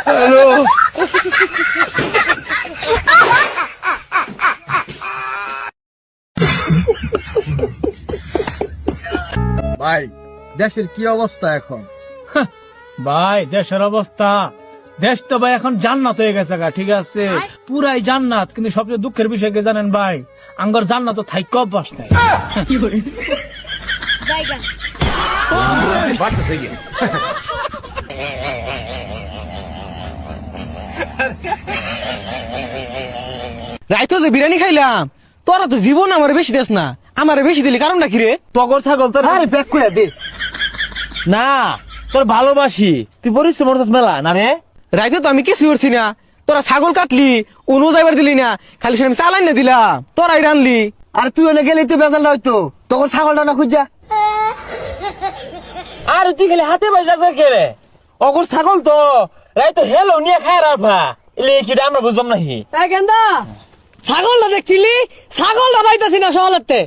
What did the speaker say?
Hello ভাই দেশের কি অবস্থা এখন? ভাই দেশের অবস্থা, দেশ তো ভাই এখন জান্নাত হয়ে গেছে গা, ঠিক আছে পুরাই জান্নাত, কিন্তু সবচেয়ে দুঃখের বিষয় কি জানেন ভাই, আঙ্গর জান্নাত তো থাইক অভ্যাস নাই। রাইতো যে বিরিয়ানি খাইলাম, তোরা তো জীবন আমার বেশি দেস না, আমার বেশি দিলি কারণ নাকি রে? টগর ছাগল তোর আরে ব্যাক করে দে না, তোর ভালোবাসি, তুই পরিশ্রম করছিস মেলা না রে। রাইতো তো আমি কিছু করছি না, তোরা ছাগল কাটলি অনু যাইবার দিলি না, খালি সেখানে চালাই না দিলাম, তোরাই রানলি। আর তুই ওনে গেলে তো বেজাল হইতো, তখন ছাগলটা না খুঁজা। আর তুই খালি হাতে পয়সা কে রে, অগর ছাগল তো রাই তো হেলো নিয়ে খায় রাফা, এলে কি আমরা বুঝবাম নাহি। গেন্দা ছাগলটা দেখছিলি, ছাগলটা পাইতাছি না সহলাতে।